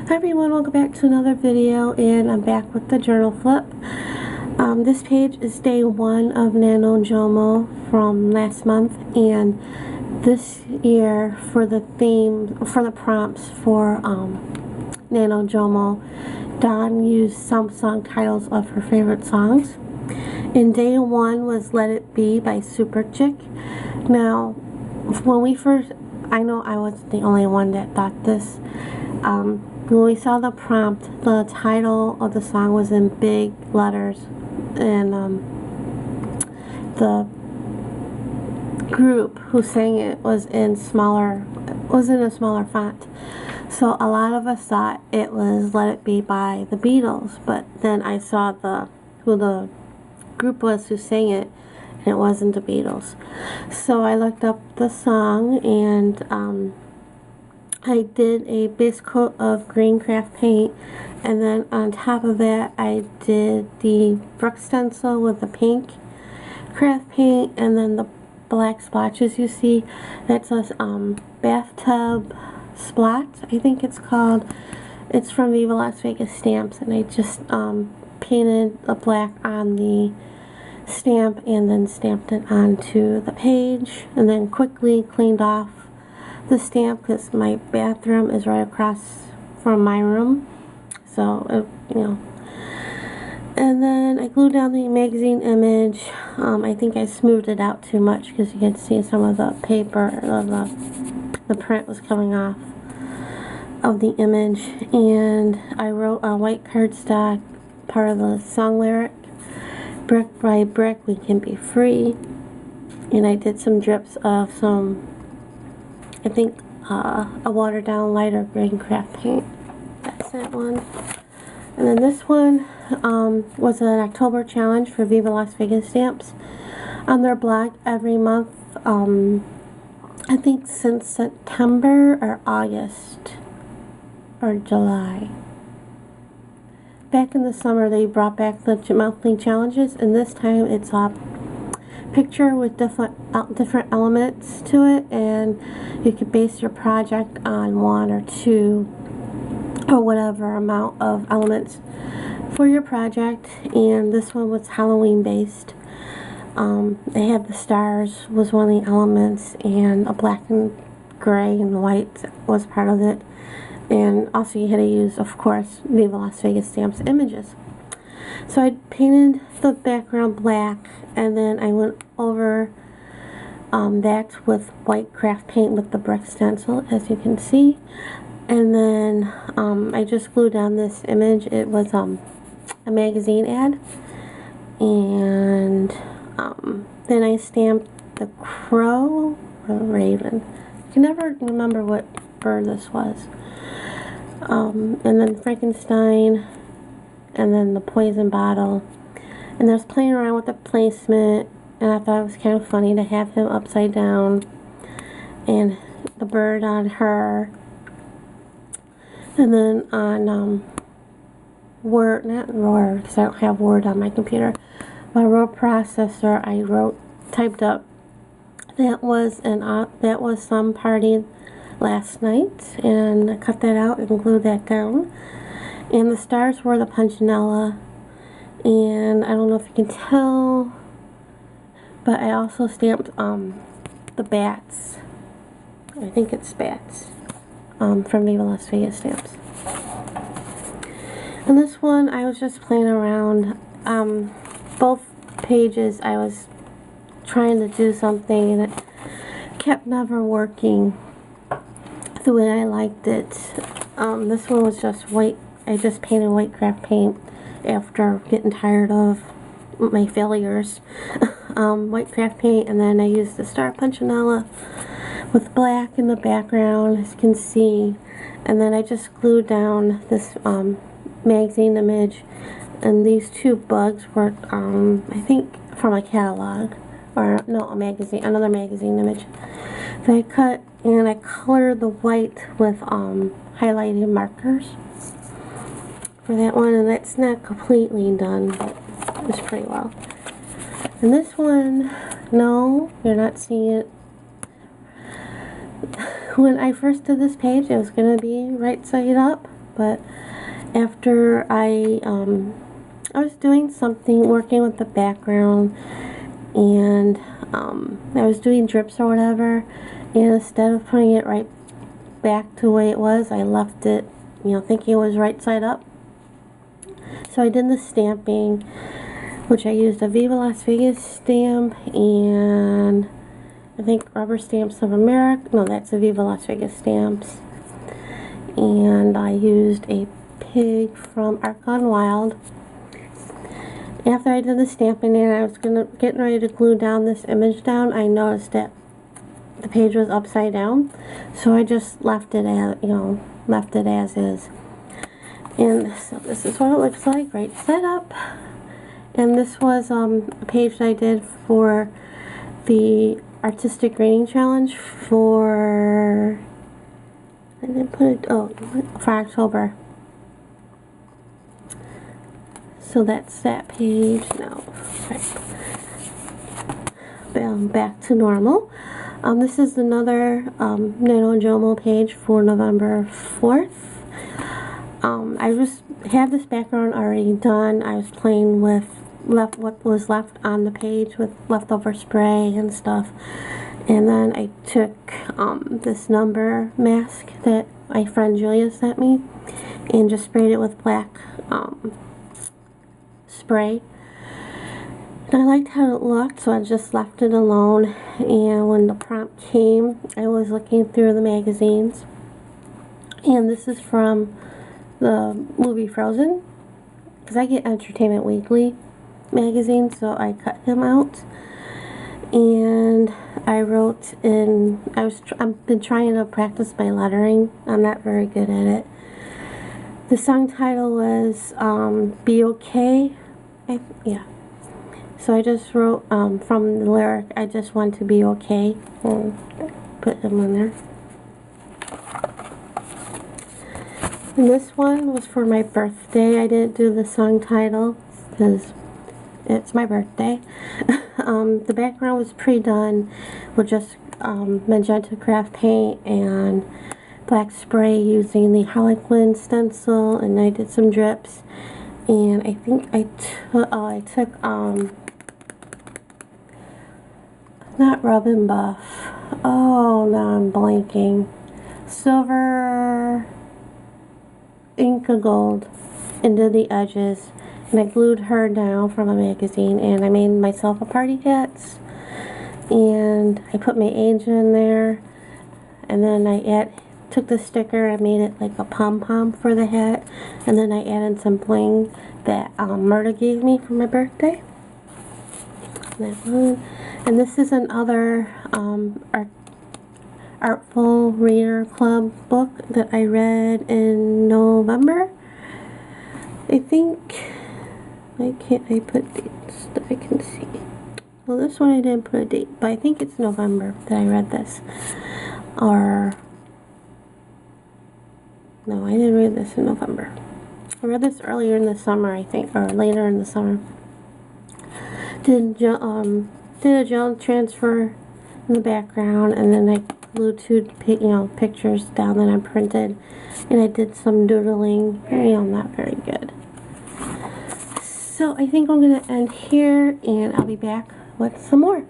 Hi everyone, welcome back to another video, and I'm back with the journal flip. This page is day 1 of NaNoJomo from last month, and this year for the prompts for NaNoJomo, Dawn used some song titles of her favorite songs. And day 1 was Let It Be by Superchick. Now, when we first, I know I wasn't the only one that thought this. When we saw the prompt, the title of the song was in big letters, and the group who sang it was in a smaller font. So a lot of us thought it was Let It Be by the Beatles, but then I saw who the group was who sang it, and it wasn't the Beatles. So I looked up the song, and I did a base coat of green craft paint, and then on top of that I did the Brooks stencil with the pink craft paint, and then the black splotches you see. That's a bathtub splot, I think it's called. It's from Viva Las Vegas Stamps, and I just painted the black on the stamp and then stamped it onto the page, and then quickly cleaned off the stamp because my bathroom is right across from my room, so and then I glued down the magazine image. I think I smoothed it out too much because you can see some of the paper, the print was coming off of the image. And I wrote on white cardstock part of the song lyric, brick by brick we can be free, and I did some drips of some, I think, a watered down lighter green craft paint. That's that one. And then this one was an October challenge for Viva Las Vegas Stamps. On their blog every month, I think since September or August or July. Back in the summer they brought back the monthly challenges, and this time it's a picture with different elements to it, and you could base your project on 1 or 2 or whatever amount of elements for your project. And this one was Halloween based. They had the stars was one of the elements, and a black and gray and white was part of it, and also you had to use, of course, Viva Las Vegas Stamps images. So I painted the background black, and then I went over that with white craft paint with the brick stencil, as you can see. And then I just glued down this image. It was a magazine ad, and then I stamped the crow or the raven. I can never remember what bird this was. And then Frankenstein, and then the poison bottle. And I was playing around with the placement, and I thought it was kind of funny to have him upside down and the bird on her. And then on Word, not Word because I don't have Word on my computer, my word processor, I typed up that was some party last night, and I cut that out and glued that down. And the stars were the Punchinella, and I don't know if you can tell, but I also stamped the bats. I think it's bats from Viva Las Vegas Stamps. And this one I was just playing around. Both pages I was trying to do something, and it kept never working the way I liked it. This one was just white. I just painted white craft paint after getting tired of my failures. White craft paint, and then I used the star Punchinella with black in the background, as you can see. And then I just glued down this magazine image, and these 2 bugs were I think from a catalog, or no, another magazine image that I cut, and I colored the white with highlighted markers for that one, and that's not completely done, but it's pretty well. And this one, no, you're not seeing it. When I first did this page, it was going to be right side up, but after I was doing something, working with the background, and I was doing drips or whatever, and instead of putting it right back to the way it was, I left it, you know, thinking it was right side up. So I did the stamping, which I used a Viva Las Vegas stamp and I think Rubber Stamps of America. No, that's a Viva Las Vegas stamps. And I used a pig from Art Gone Wild. After I did the stamping and I was getting ready to glue down this image down, I noticed that the page was upside down, so I just left it as, you know, left it as is. And so this is what it looks like, right side up. And this was a page that I did for the Artistic Grading Challenge for, I didn't put it, oh, for October. So that's that page now. Right. Back to normal. This is another NaNoJomo page for November 4th. I just had this background already done. I was playing with what was left on the page with leftover spray and stuff. And then I took this number mask that my friend Julia sent me and just sprayed it with black spray. And I liked how it looked, so I just left it alone. And when the prompt came, I was looking through the magazines. And this is from the movie Frozen, because I get Entertainment Weekly magazine, so I cut him out. And I wrote in, I've been trying to practice my lettering. I'm not very good at it. The song title was Be Okay. Yeah. So I just wrote from the lyric, I just want to be okay, and put them in there. And this one was for my birthday. I didn't do the song title because it's my birthday. The background was pre-done with just magenta craft paint and black spray using the Harlequin stencil, and I did some drips. And I think I took not Rub and Buff. Oh, now I'm blanking. Silver Inca Gold into the edges, and I glued her down from a magazine, and I made myself a party hats, and I put my age in there, and then I took the sticker and made it like a pom-pom for the hat, and then I added some bling that Myrta gave me for my birthday. That one. And this is another Artful Reader Club book that I read in November. I think, why can't I put dates that I can see? Well, this one I didn't put a date, but I think it's November that I read this. Or, no, I didn't read this in November. I read this earlier in the summer, I think, or later in the summer. Did a gel transfer in the background, and then I glued two pictures down that I printed, and I did some doodling. I'm not very good. So I think I'm going to end here, and I'll be back with some more.